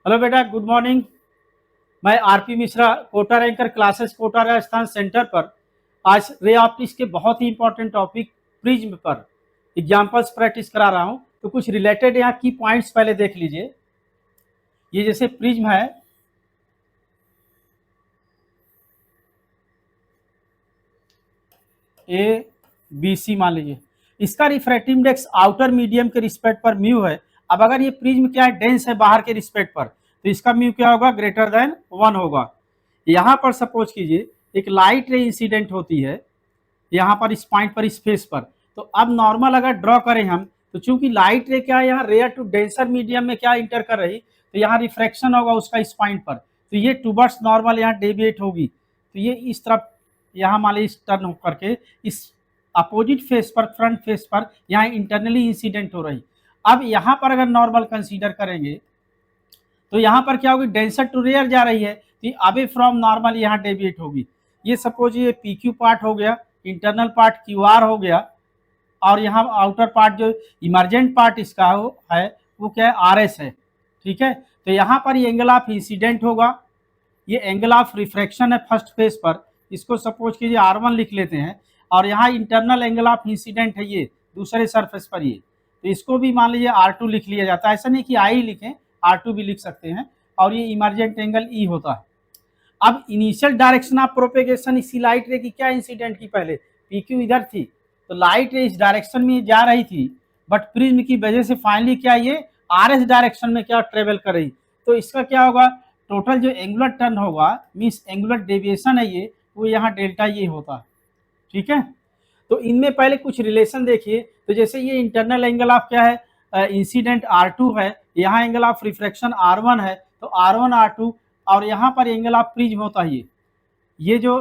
Hello बेटा, good morning. मैं RP Mishra, Kota ranker classes, Kota Rajasthan centre पर आज रे ऑप्टिक्स के बहुत ही इंपॉर्टेंट टॉपिक प्रिज्म पर एग्जांपल्स प्रैक्टिस करा रहा हूं। तो कुछ रिलेटेड यहाँ की पॉइंट्स पहले देख लीजिए। ये जैसे प्रिज्म है, ए बी सी मान लीजिए, इसका रिफ्रैक्टिव इंडेक्स आउटर मीडियम के रिस्पेक्ट पर म्यू है। अब अगर ये प्रिज्म क्या है, डेंस है बाहर के रिस्पेक्ट पर, तो इसका म्यू क्या होगा, ग्रेटर देन 1 होगा। यहाँ पर सपोज कीजिए एक लाइट रे इंसिडेंट होती है यहाँ पर इस पॉइंट पर, इस फेस पर। तो अब नॉर्मल अगर ड्रॉ करें हम, तो चूंकि लाइट रे क्या है, यहाँ रेयर टू डेंसर मीडियम में क्या इंटर कर रही, तो यहाँ रिफ्रैक्शन होगा उसका इस पॉइंट पर, तो ये टूवर्ड्स नॉर्मल यहाँ डेविएट होगी। तो ये इस तरफ यहाँ मान लीजिए इस टर्न होकर के इस अपोजिट फेस पर, फ्रंट फेस पर यहाँ इंटरनली इंसिडेंट हो रही। अब यहाँ पर अगर नॉर्मल कंसीडर करेंगे तो यहाँ पर क्या होगी, डेंसर टू रेयर जा रही है, तो अवे फ्रॉम नॉर्मल यहाँ डेविएट होगी। ये सपोज ये पी क्यू पार्ट हो गया, इंटरनल पार्ट क्यू आर हो गया, और यहाँ आउटर पार्ट जो इमरजेंट पार्ट इसका है वो क्या है, आर एस है। ठीक है, तो यहाँ पर ये एंगल ऑफ इंसिडेंट होगा, ये एंगल ऑफ रिफ्रैक्शन है फर्स्ट फेस पर, इसको सपोज कीजिए R1 लिख लेते हैं। और यहाँ इंटरनल एंगल ऑफ इंसिडेंट है ये दूसरे सरफेस पर, ये तो इसको भी मान लीजिए R2 लिख लिया जाता है। ऐसा नहीं कि I लिखें, R2 भी लिख सकते हैं। और ये इमरजेंट एंगल E होता है। अब इनिशियल डायरेक्शन ऑफ प्रोपेगेशन इसी लाइट रे की क्या इंसिडेंट की, पहले PQ इधर थी तो लाइट रे इस डायरेक्शन में जा रही थी, बट प्रिज्म की वजह से फाइनली क्या ये RS डायरेक्शन में क्या ट्रेवल कर रही। तो इसका क्या होगा, टोटल जो एंगुलर टर्न होगा मीन्स एंगुलर डेविएशन है ये, वो यहाँ डेल्टा ये होता है। ठीक है, तो इनमें पहले कुछ रिलेशन देखिए। तो जैसे ये इंटरनल एंगल ऑफ क्या है, इंसिडेंट R2 है, यहाँ एंगल ऑफ रिफ्रैक्शन R1 है, तो R1 R2, और यहाँ पर एंगल ऑफ प्रिज्म होता है ये जो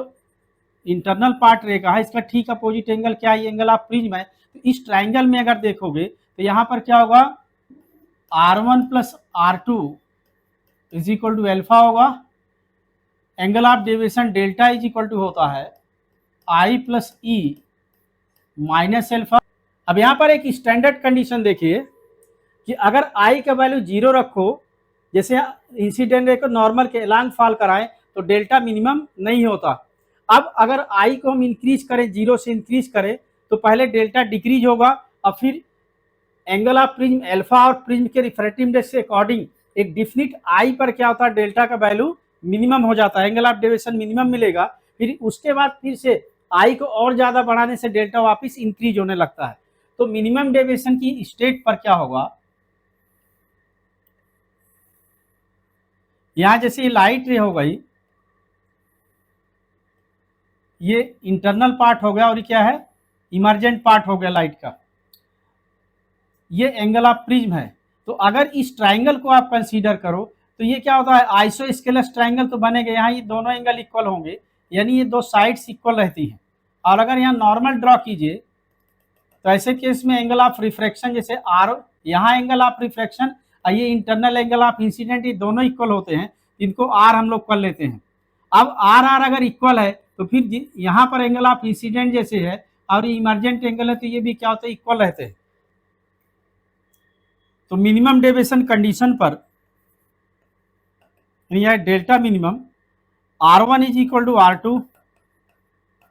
इंटरनल पार्ट रहेगा है इसका ठीक अपोजिट एंगल क्या है, ये एंगल ऑफ प्रिज्म है। तो इस ट्राइंगल में अगर देखोगे तो यहाँ पर क्या होगा, R1 plus R2 is equal to alpha होगा, angle of deviation delta is equal to होता है I plus E minus alpha. अब यहाँ पर एक स्टैंडर्ड कंडीशन देखिए कि अगर I का वैल्यू 0 रखो, जैसे इंसिडेंट रे को नॉर्मल के एलांग फॉल कराएं तो डेल्टा मिनिमम नहीं होता। अब अगर I को हम इंक्रीज करें, 0 से इंक्रीज करें, तो पहले डेल्टा डिक्रीज होगा और फिर एंगल ऑफ प्रिज्म एल्फा और प्रिज्म के रिफ्रैक्टिव इंडेक्स के अकॉर्डिंग एक डिफिनिट I पर क्या होता है, डेल्टा का वैल्यू मिनिमम हो जाता है, एंगल ऑफ डेविएशन मिनिमम मिलेगा। फिर उसके बाद फिर से I को और ज्यादा बढ़ाने से डेल्टा वापस इंक्रीज होने लगता है। तो मिनिमम डेविएशन की स्टेट पर क्या होगा, यहां जैसे लाइट रे हो गई, ये इंटरनल पार्ट हो गया और ये क्या है, इमरजेंट पार्ट हो गया लाइट का, ये एंगल ऑफ प्रिज्म है। तो अगर इस ट्राइंगल को आप कंसीडर करो तो ये क्या होता है, आइसोस्केलस ट्राइंगल तो बनेगा, यहाँ ये दोनों एंगल इक्वल होंगे, यानी ये दो साइड्स इक्वल रहती हैं। और अगर यहाँ नॉर्मल ड्रॉ कीजिए तो ऐसे केस में एंगल ऑफ रिफ्रैक्शन जैसे आर, यहाँ एंगल ऑफ रिफ्रैक्शन और ये इंटरनल एंगल ऑफ इंसिडेंट, ये दोनों इक्वल होते हैं, इनको आर हम लोग कर लेते हैं। अब आर आर अगर इक्वल है तो फिर यहाँ पर एंगल ऑफ इंसिडेंट जैसे है और ये इमरजेंट एंगल है, तो ये भी क्या होता है, इक्वल रहते हैं। तो मिनिमम डेविएशन कंडीशन पर यह delta minimum R1 is equal to R2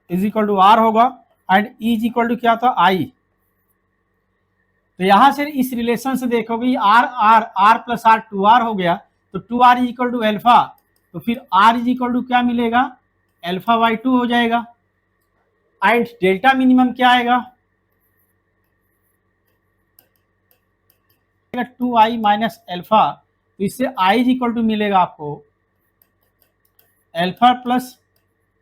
is equal to R होगा and E is equal to क्या था, I। तो यहां से इस रिलेशन से देखोगे R R R plus R 2R हो गया, तो 2R is equal to alpha, तो फिर R इज इक्वल टू क्या मिलेगा, एल्फा बाई 2 हो जाएगा। एंड डेल्टा मिनिमम क्या आएगा, 2I माइनस एल्फा, तो इससे I इज इक्वल टू मिलेगा आपको alpha plus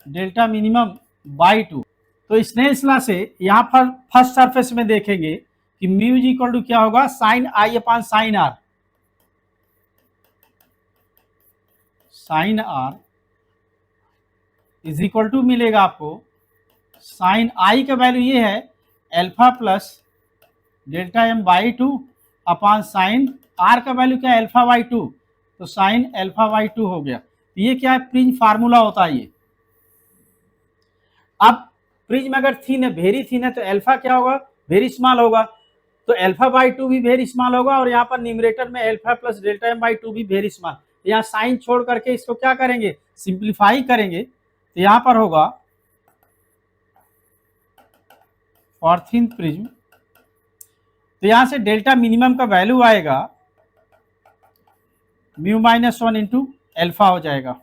delta minimum by 2। तो स्नेल्स लॉ से यहाँ पर फर्स्ट सरफेस में देखेंगे कि म्यू इज इक्वल टू क्या होगा, sine I upon sine R, sine R is equal to मिलेगा आपको साइन I का वैल्यू ये है alpha plus delta m by 2 upon sine R का वैल्यू क्या है, एल्फा बाई 2, तो साइन एल्फा बाई 2 हो गया। तो ये क्या है, प्रिज्म फार्मूला होता है ये। अब प्रिज्म अगर थीन है, वेरी थीन है, तो एल्फा क्या होगा, वेरी स्मॉल होगा। तो अल्फा बाई 2 भी वेरी स्मॉल होगा और यहाँ पर न्यूमरेटर में alpha plus delta m by 2 भी वेरी स्मॉल। यहाँ साइन छोड़ करके इसको क्या करेंगे, सिंप्लीफाई करेंगे, तो यहाँ पर होगा फॉर थिन प्रिज्म, तो यहाँ से डेल्टा मिनिमम का वैल्यू आएगा म्यू माइनस 1 इंटू एल्फा हो जाएगा।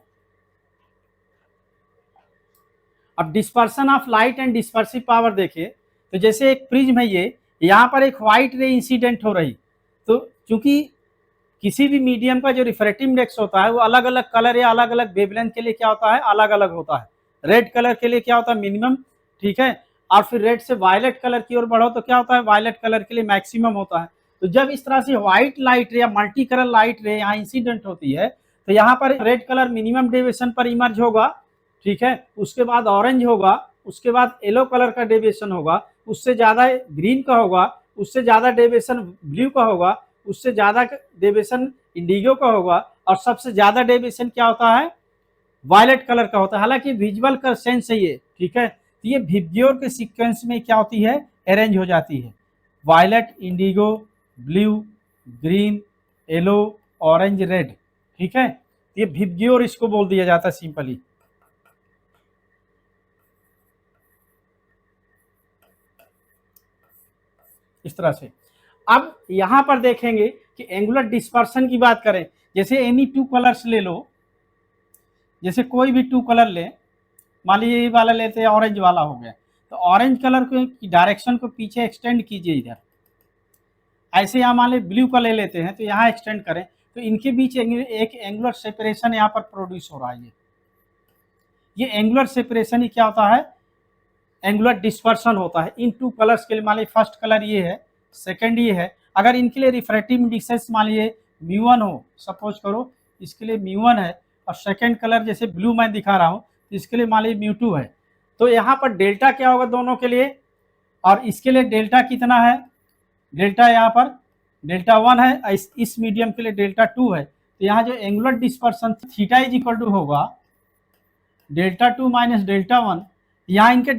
अब dispersion of light and dispersive power देखिए, तो जैसे एक प्रिज्म है ये, यहाँ पर एक व्हाइट रे इंसिडेंट हो रही, तो चूंकि किसी भी मीडियम का जो रिफ्रैक्टिव इंडेक्स होता है वो अलग अलग कलर या अलग अलग वेवलेंथ के लिए क्या होता है, अलग अलग होता है। रेड कलर के लिए क्या होता है, मिनिमम, ठीक है, और फिर रेड से वायलेट कलर की ओर बढ़ो तो क्या होता है, वायलेट कलर के लिए मैक्सिमम होता है। तो जब इस तरह से व्हाइट लाइट रे या मल्टी कलर लाइट रे यहाँ इंसिडेंट होती है, तो यहाँ पर रेड कलर मिनिमम डेविएशन पर इमर्ज होगा, ठीक है, उसके बाद ऑरेंज होगा, उसके बाद येलो कलर का डेविएशन होगा, उससे ज्यादा ग्रीन का होगा, उससे ज्यादा डेविएशन ब्लू का होगा, उससे ज्यादा डेविएशन इंडिगो का होगा, और सबसे ज्यादा डेविएशन क्या होता है, वायलेट कलर का होता है। हालांकि विजुअल का सेंस है ये, ठीक है, तो ये विब्ग्योर के सीक्वेंस में क्या होती है, अरेंज हो जाती है, violet, indigo, blue, green, yellow, orange, red, ठीक है, ये विब्ग्योर इसको बोल दिया जाता है सिंपली। इस तरह से अब यहां पर देखेंगे कि एंगुलर डिस्पर्सन की बात करें, जैसे एनी टू कलर्स ले लो, जैसे कोई भी टू कलर ले, मान लीजिए ये वाला लेते हैं, ऑरेंज वाला हो गया, तो ऑरेंज कलर को डायरेक्शन को पीछे एक्सटेंड कीजिए इधर, ऐसे यहाँ मान लीजिए ब्लू का ले लेते हैं तो यहाँ एक्सटेंड करें, तो इनके बीच एक एंगुलर सेपरेशन यहाँ पर प्रोड्यूस हो रहा है। ये एंगुलर सेपरेशन ही क्या होता है, एंगुलर डिस्पर्सन होता है। इन टू कलर्स के लिए मान लीजिए फर्स्ट कलर ये है, सेकंड ये है, अगर इनके लिए रिफ्रैक्टिव इंडेक्सेस मान लीजिए म्यू1 हो, सपोज करो इसके लिए म्यू1 है, और सेकंड कलर जैसे ब्लू मैं दिखा रहा हूँ तो इसके लिए मान लीजिए म्यू2 है, तो यहाँ पर डेल्टा क्या होगा दोनों के लिए, और इसके लिए डेल्टा कितना है, डेल्टा यहाँ पर डेल्टा 1 है, इस मीडियम के लिए डेल्टा 2 है, तो यहाँ जो angular dispersion theta is equal to होगा डेल्टा 2 माइनस डेल्टा 1। यहाँ इनके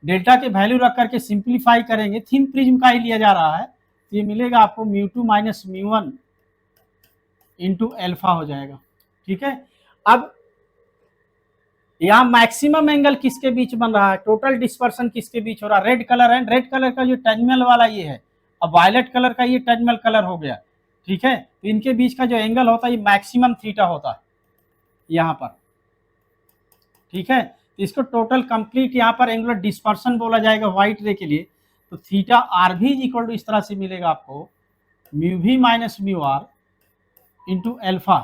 डेल्टा के वैल्यू रख करके सिंप्लीफाई करेंगे, थिन प्रिज्म का ही लिया जा रहा है, तो ये मिलेगा आपको म्यू2 माइनस म्यू1 इंटू अल्फा हो जाएगा, ठीक है। अब यहाँ मैक्सिमम एंगल किसके बीच बन रहा है, टोटल डिस्पर्सन किसके बीच हो रहा है, रेड कलर है, रेड कलर का जो टर्मिनल वाला ये है, अब वायलेट कलर का ये टर्मिनल कलर हो गया, ठीक है, तो इनके बीच का जो एंगल होता है ये मैक्सिमम थीटा होता है यहाँ पर, ठीक है, तो इसको टोटल कंप्लीट यहाँ पर एंगुलर डिस्पर्सन बोला जाएगा व्हाइट रे के लिए। तो थीटा आर भी इक्वल टू इस तरह से मिलेगा आपको mu V minus mu R into alpha.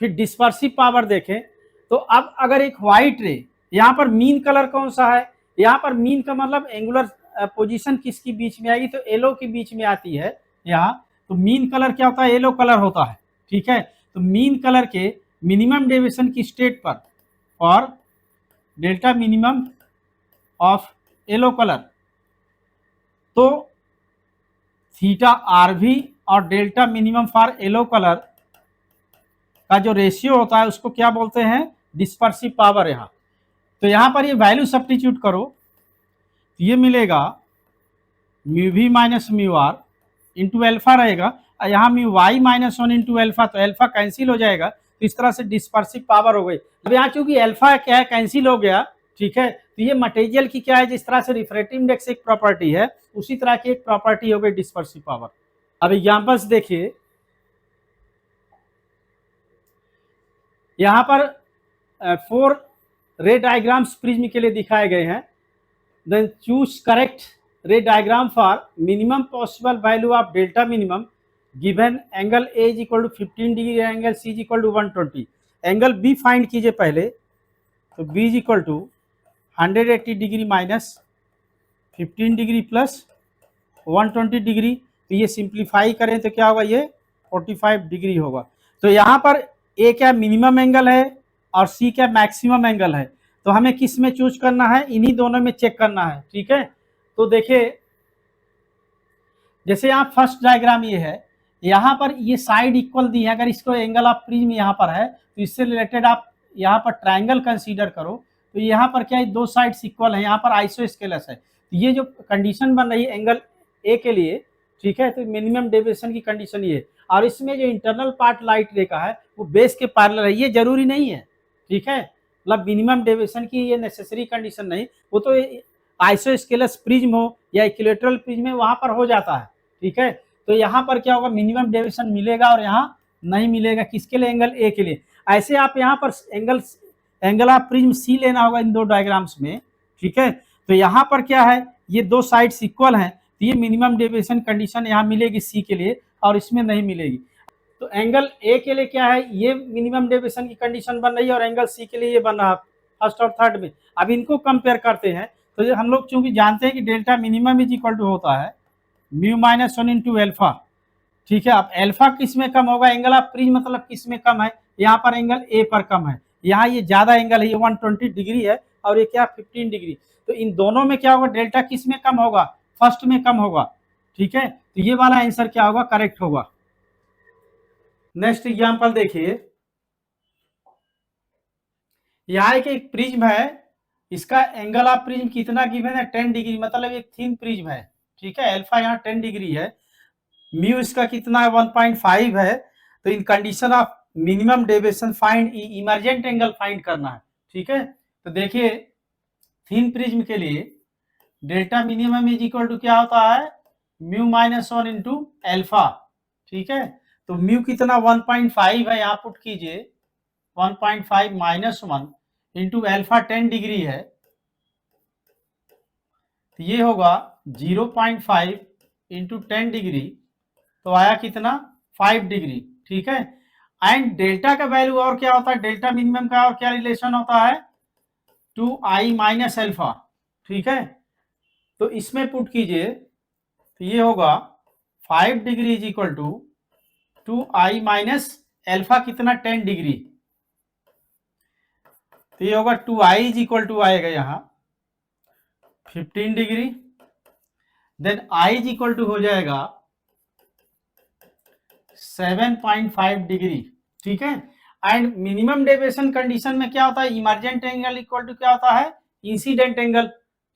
फिर डिस्पर्सिव पावर देखें तो अब अगर एक व्हाइट रे, यहाँ पर मीन कलर कौन सा है, यहाँ पर मीन का मतलब एंगुलर पोजीशन किसकी बीच में आएगी, तो येलो के बीच में आती है यहाँ, तो मीन कलर क्या होता है, येलो कलर होता है, ठीक है। तो मीन कलर के मिनिमम डेविएशन की स्टेट पर और delta minimum of yellow colour, तो थीटा आर भी और delta minimum for yellow colour का जो रेशियो होता है उसको क्या बोलते हैं, डिस्पर्सिव पावर। यहाँ तो यहाँ पर ये वैल्यू सब्स्टिट्यूट करो तो ये मिलेगा mu V minus mu R into alpha रहेगा, और यहाँ mu Y minus 1 into alpha, तो एल्फा कैंसिल हो जाएगा, तो इस तरह से डिस्पर्सिव पावर हो गई। अब यहाँ चूंकि एल्फा क्या है, कैंसिल हो गया, ठीक है, तो ये मटेरियल की क्या है, जिस तरह से रिफ्रैक्टिव इंडेक्स एक प्रॉपर्टी है उसी तरह की एक प्रॉपर्टी हो गई डिस्पर्सिव पावर। अब एग्जांपल्स देखिए, यहाँ पर 4 रे डायग्राम्स प्रिज्म के लिए दिखाए गए हैं। Then choose correct ray diagram for minimum possible value of delta minimum given angle A is equal to 15 degree, angle C is equal to 120। Angle B find कीजिए पहले, तो B is equal to 180 degree minus 15 degree plus 120 degree, तो ये simplify करें तो क्या होगा, ये 45 डिग्री होगा। तो यहाँ पर ए क्या मिनिमम एंगल है और सी क्या मैक्सिमम एंगल है, तो हमें किस में चूज करना है, इन्हीं दोनों में चेक करना है, ठीक है। तो देखिए जैसे यहाँ फर्स्ट डायग्राम ये है, यहाँ पर ये साइड इक्वल दी है, अगर इसको एंगल ऑफ प्रिज्म यहाँ पर है तो इससे रिलेटेड आप यहाँ पर ट्रायंगल कंसीडर करो, तो यहाँ पर क्या है, दो साइड्स इक्वल है, यहाँ पर आइसोस्केलस है, तो ये जो कंडीशन बन रही है एंगल ए के लिए ठीक है। तो मिनिमम डेविएशन की कंडीशन ये है। और इसमें जो इंटरनल पार्ट लाइट रे का है वो बेस के पैरेलल है, ये जरूरी नहीं है, ठीक है। मतलब मिनिमम डेविएशन की ये नेसेसरी कंडीशन नहीं, वो तो आइसोस्केलस प्रिज्म हो या इक्विलेटरल प्रिज्म है वहां पर हो जाता है, ठीक है। तो यहाँ पर क्या होगा, मिनिमम डेविएशन मिलेगा और यहाँ नहीं मिलेगा, किसके लिए, एंगल ए के लिए। ऐसे आप यहाँ पर एंगल ऑफ प्रिज्म सी लेना होगा इन दो डायग्राम्स में, ठीक है। तो यहाँ पर क्या है, ये दो साइड्स इक्वल हैं, तो ये मिनिमम डेविएशन कंडीशन यहाँ मिलेगी सी के लिए और इसमें नहीं मिलेगी। तो एंगल ए के लिए क्या है, ये मिनिमम डेविएशन की कंडीशन बन रही है और एंगल सी के लिए ये बन रहा है फर्स्ट और थर्ड में। अब इनको कंपेयर करते हैं तो ये हम लोग चूंकि जानते हैं कि delta minimum is equal to होता है म्यू माइनस 1 इंटू एल्फा, ठीक है। अब एल्फा किस में कम होगा, एंगल ऑफ प्रिज्म मतलब किस में कम है, यहाँ पर एंगल ए पर कम है, यहाँ ये ज्यादा एंगल है, ये 120 डिग्री है और ये क्या 15 डिग्री। तो इन दोनों में क्या होगा, डेल्टा किस में कम होगा, फर्स्ट में कम होगा, ठीक है। तो ये वाला आंसर क्या होगा, करेक्ट होगा। नेक्स्ट एग्जांपल देखिए, यहाँ एक प्रिज्म है, इसका एंगल ऑफ प्रिज्म कितना गिवन है, 10 डिग्री, मतलब एक थिन प्रिज्म है, ठीक है। अल्फा यहाँ 10 डिग्री है, म्यू इसका कितना है 1.5 है। तो in condition of minimum deviation find emergent angle find करना है, ठीक है। तो देखिए थिन प्रिज्म के लिए delta minimum is equal to क्या होता है, म्यू माइनस 1 इंटू एल्फा, ठीक है। तो म्यू कितना 1.5 है, यहाँ पुट कीजिए 1.5 माइनस 1 इंटू एल्फा 10 डिग्री है, तो ये होगा 0.5 इंटू 10 डिग्री, तो आया कितना 5 डिग्री, ठीक है। एंड डेल्टा का वैल्यू और क्या होता है, डेल्टा मिनिमम का और क्या रिलेशन होता है, 2i माइनस एल्फा, ठीक है। तो इसमें पुट कीजिए तो ये होगा 5 degree is equal to 2i minus alpha कितना 10 डिग्री, तो ये होगा 2i इज इक्वल टू आएगा यहाँ 15 degree, then i is equal to हो जाएगा 7.5 डिग्री, ठीक है। एंड मिनिमम डेविएशन कंडीशन में क्या होता है, इमर्जेंट एंगल इक्वल टू क्या होता है, इंसिडेंट एंगल,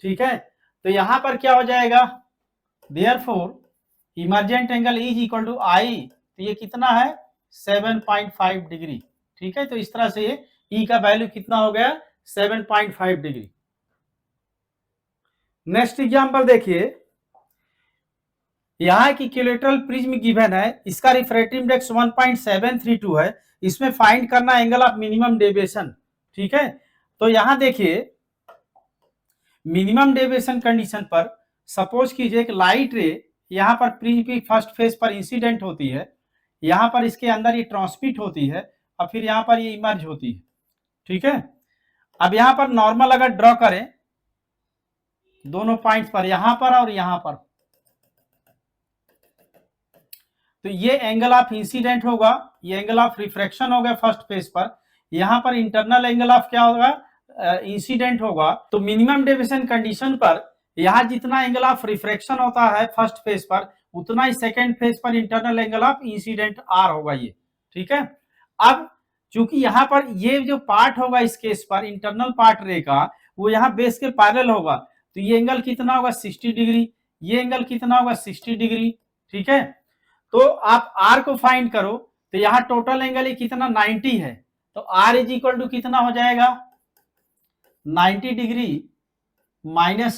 ठीक है। तो यहां पर क्या हो जाएगा, therefore emergent angle is equal to I, तो ये कितना है 7.5 डिग्री, ठीक है। तो इस तरह से ई का वैल्यू कितना हो गया 7.5 डिग्री। नेक्स्ट एग्जांपल देखिए, यहाँ की इक्विलेटरल प्रिज्म गिवन है, इसका रिफ्रैक्टिव इंडेक्स 1.732 है, इसमें फाइंड करना एंगल ऑफ मिनिमम डेविएशन, ठीक है। तो यहां देखिए मिनिमम डेविएशन कंडीशन पर सपोज कीजिए एक लाइट रे यहाँ पर प्रिज्म की फर्स्ट फेज पर इंसिडेंट होती है, यहाँ पर इसके अंदर ये ट्रांसमिट होती है और फिर यहाँ पर ये इमर्ज होती है, ठीक है। अब यहाँ पर नॉर्मल अगर ड्रॉ करें दोनों पॉइंट्स पर, यहाँ पर और यहाँ पर, तो ये एंगल ऑफ इंसिडेंट होगा, ये एंगल ऑफ रिफ्रैक्शन होगा फर्स्ट फेज पर, यहाँ पर इंटरनल एंगल ऑफ क्या होगा, इंसिडेंट होगा। तो मिनिमम डेविएशन कंडीशन पर यहाँ जितना एंगल ऑफ रिफ्रैक्शन होता है फर्स्ट फेज पर, उतना ही सेकेंड फेज पर internal angle of incident R होगा ये, ठीक है। अब चूंकि यहाँ पर ये जो पार्ट होगा इस केस पर इंटरनल पार्ट रे का, वो यहाँ बेस के पैरेलल होगा, तो ये एंगल कितना होगा 60 डिग्री, ये एंगल कितना होगा 60 डिग्री, ठीक है। तो आप r को फाइंड करो, तो यहाँ टोटल एंगल ये कितना 90 है, तो r इज इक्वल टू कितना हो जाएगा 90 डिग्री माइनस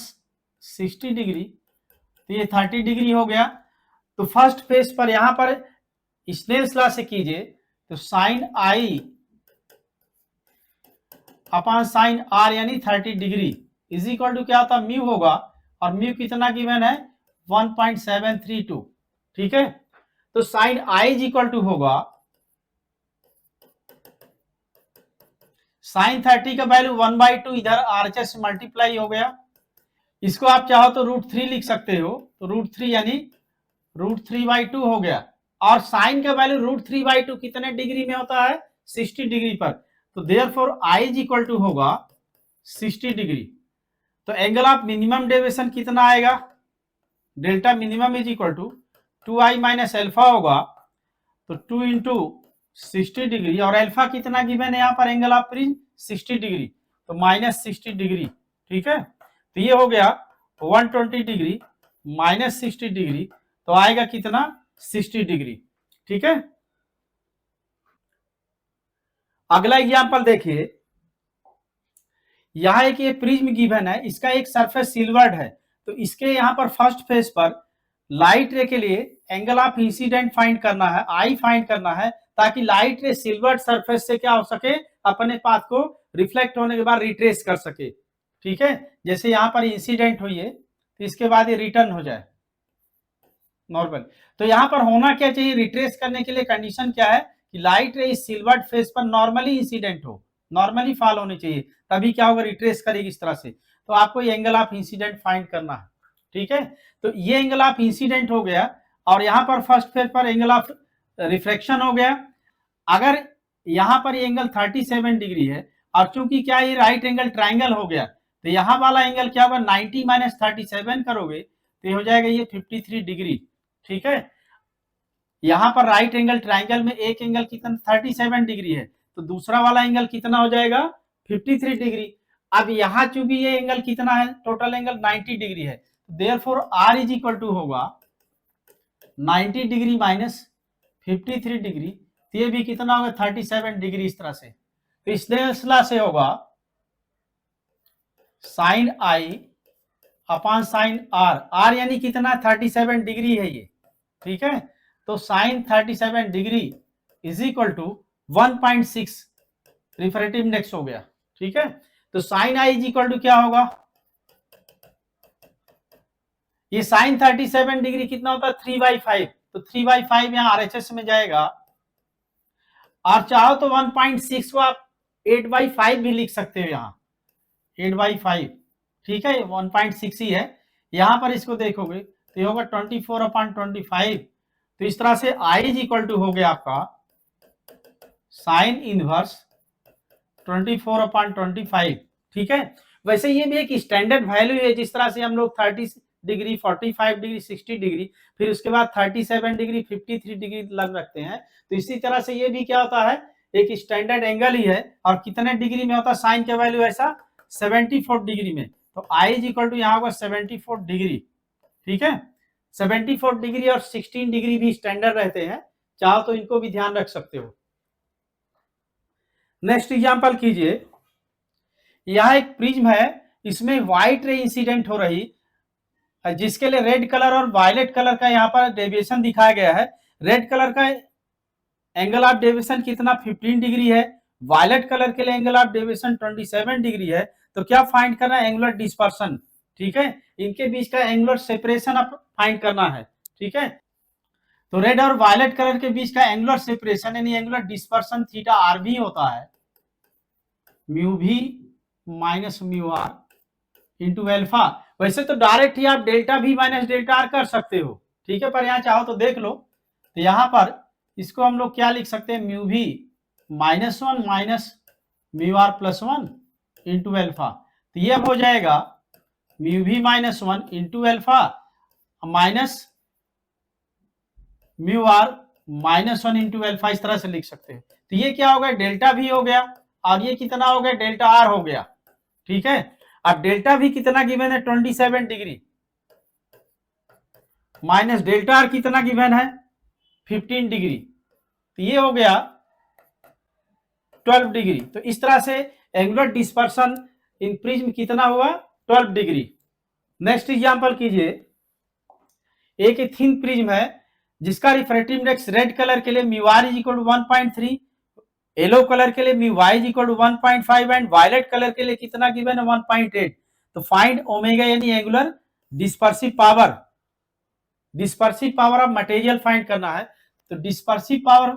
60 डिग्री, तो ये 30 डिग्री हो गया। तो फर्स्ट फेज पर यहाँ पर स्नेल्स लॉ से कीजिए, तो sine I upon sine R यानी 30 डिग्री इज इक्वल टू क्या होता है म्यू होगा, और म्यू कितना गिवन है 1.732, ठीक है। तो sine I is equal to होगा साइन 30 का वैल्यू 1/2 इधर आरएचएस से मल्टीप्लाई हो गया, इसको आप चाहो तो √3 लिख सकते हो, तो √3 यानी √3/2 हो गया, और साइन का वैल्यू √3/2 कितने डिग्री में होता है 60 डिग्री पर, तो therefore I is equal to होगा 60 डिग्री। तो एंगल ऑफ मिनिमम डेविएशन कितना आएगा, delta minimum is equal to 2i minus alpha होगा, तो 2 इंटू 60 डिग्री, और एल्फा कितना गिवन है यहाँ पर एंगल ऑफ प्रिज्म 60 डिग्री, तो माइनस 60 डिग्री, ठीक है। तो ये हो गया 120 डिग्री माइनस 60 डिग्री, तो आएगा कितना 60 डिग्री। ठीक है, अगला एग्जांपल देखिए, यहां एक ये प्रिज्म गिवन है, इसका एक सरफेस सिल्वर्ड है, तो इसके यहाँ पर फर्स्ट फेस पर लाइट रे के लिए एंगल ऑफ इंसिडेंट फाइंड करना है, आई फाइंड करना है, ताकि लाइट रे सिल्वर्ड सरफेस से क्या हो सके, अपने पाथ को रिफ्लेक्ट होने के बाद रिट्रेस कर सके। ठीक है, जैसे यहाँ पर इंसिडेंट हुई है तो इसके बाद ये रिटर्न हो जाए नॉर्मल। तो यहाँ पर होना क्या चाहिए, रिट्रेस करने के लिए कंडीशन क्या है कि लाइट रे इस सिल्वर्ड फेस पर नॉर्मली इंसिडेंट हो, नॉर्मली फॉल होनी चाहिए, तभी क्या होगा, रिट्रेस करेगी इस तरह से। तो आपको ये एंगल ऑफ इंसिडेंट फाइंड करना है। ठीक है, तो ये एंगल ऑफ इंसिडेंट हो गया, और यहाँ पर फर्स्ट फेज पर एंगल ऑफ रिफ्लेक्शन हो गया। अगर यहाँ पर ये एंगल 37 डिग्री है, और चूंकि क्या ये राइट एंगल ट्राइंगल हो गया, तो यहाँ वाला एंगल क्या होगा, 90 माइनस 37 करोगे तो ये हो जाएगा ये 53 डिग्री। ठीक है, यहाँ पर राइट एंगल ट्राइंगल में एक एंगल कितना 37 डिग्री है, तो दूसरा वाला एंगल कितना हो जाएगा 53 डिग्री। अब यहाँ चूंकि ये एंगल कितना है, टोटल एंगल 90 डिग्री है, therefore R is equal to होगा 90 डिग्री माइनस 53 डिग्री, तो ये भी कितना होगा 37 डिग्री इस तरह से। तो इस तरह से होगा sine I upon sine R, R यानी कितना 37 डिग्री है ये। ठीक है, तो sine 37 degree is equal to 1.6 refractive index हो गया। ठीक है, तो sine I is equal to क्या होगा, ये साइन 37 डिग्री कितना होता है 3/5, तो 3/5 यहाँ आरएचएस में जाएगा, और चाहो तो 1.6 को आप 8/5 भी लिख सकते हो, यहाँ 8/5। ठीक है, 1.6 ही है, यहां पर इसको देखोगे तो ये होगा 24/25। तो इस तरह से आई इज इक्वल टू हो गया आपका साइन इनवर्स 24/25। ठीक है, वैसे ये भी एक स्टैंडर्ड वैल्यू है, जिस तरह से हम लोग 30 डिग्री 45 डिग्री 60 डिग्री, फिर उसके बाद 37 डिग्री 53 डिग्री लग रखते हैं, तो इसी तरह से ये भी क्या होता है, एक स्टैंडर्ड एंगल ही है, और कितने डिग्री में होता है साइन का वैल्यू ऐसा 74 डिग्री में। तो आई इज इक्वल टू यहाँ होगा 74 डिग्री। ठीक है, 74 डिग्री और 16 डिग्री भी स्टैंडर्ड रहते हैं, चाहो तो इनको भी ध्यान रख सकते हो। नेक्स्ट एग्जांपल कीजिए, यह एक प्रिज्म है, इसमें व्हाइट रे इंसिडेंट हो रही, जिसके लिए रेड कलर और वायलेट कलर का यहाँ पर डेविएशन दिखाया गया है। रेड कलर का एंगल ऑफ डेविएशन कितना 15 डिग्री है, वायलेट कलर के लिए एंगल ऑफ डेविएशन 27 डिग्री है। तो क्या फाइंड करना है, एंगुलर डिस्पर्सन। ठीक है, इनके बीच का एंगुलर सेपरेशन आप फाइंड करना है। ठीक है, तो रेड और वायलेट कलर के बीच का एंगुलर सेपरेशन यानी एंगुलर डिस्पर्सन थीटा आर भी होता है mu V minus mu R into alpha. वैसे तो डायरेक्ट ही आप डेल्टा भी माइनस डेल्टा आर कर सकते हो। ठीक है, पर यहाँ चाहो तो देख लो, तो यहाँ पर इसको हम लोग क्या लिख सकते हैं, mu V -1 minus mu R plus 1 into alpha. तो ये हो जाएगा mu V -1 into alpha minus mu R -1 into alpha, इस तरह से लिख सकते हैं। तो ये क्या हो गया, डेल्टा भी हो गया, और ये कितना हो गया, डेल्टा आर हो गया। ठीक है, अब डेल्टा भी कितना गिवन है 27 डिग्री माइनस डेल्टा आर कितना गिवन है 15 डिग्री, तो ये हो गया 12 डिग्री। तो इस तरह से एंगुलर डिस्पर्सन इन प्रिज्म कितना हुआ 12 डिग्री। नेक्स्ट एग्जांपल कीजिए, एक थिन प्रिज्म है जिसका रिफ्रैक्टिव इंडेक्स रेड कलर के लिए mu R is equal to 1.3, yellow colour के लिए mu Y is equal to 1.5 and violet colour के लिए कितना गिवन है 1.8। तो फाइंड ओमेगा यानी angular dispersive power, dispersive power of material find करना है। तो dispersive power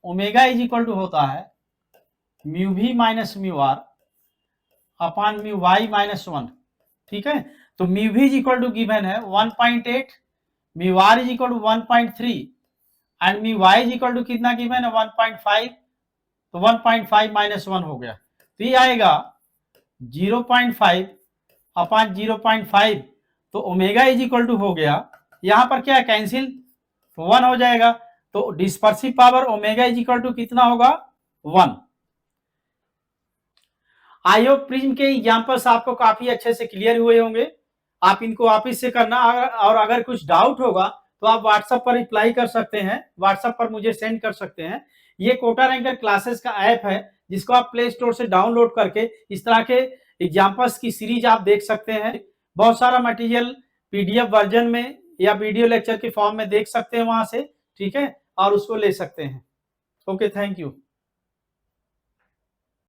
omega is equal to होता है mu V minus mu R upon mu Y -1। ठीक है, तो म्यू भी इज इक्वल टू गिवन है 1.8, mu R is equal to 1.3 and mu Y is equal to कितना गिवन है 1.5। तो 1.5 -1 हो गया, तो ये आएगा 0.5 अपॉन 0.5। तो ओमेगा इज इक्वल टू हो गया, यहां पर क्या कैंसिल, तो 1 हो जाएगा। तो dispersive power omega is equal to कितना होगा 1। आई होप प्रिज्म के एग्जांपल्स आपको काफी अच्छे से क्लियर हुए होंगे। आप इनको वापिस से करना, और अगर कुछ डाउट होगा तो आप व्हाट्सएप पर रिप्लाई कर सकते हैं, व्हाट्सएप पर मुझे सेंड कर सकते हैं। ये कोटा रैंकर क्लासेस का ऐप है जिसको आप प्ले स्टोर से डाउनलोड करके इस तरह के एग्जाम्पल्स की सीरीज आप देख सकते हैं। बहुत सारा मटेरियल पीडीएफ वर्जन में या वीडियो लेक्चर के फॉर्म में देख सकते हैं वहां से, ठीक है, और उसको ले सकते हैं। Okay, thank you.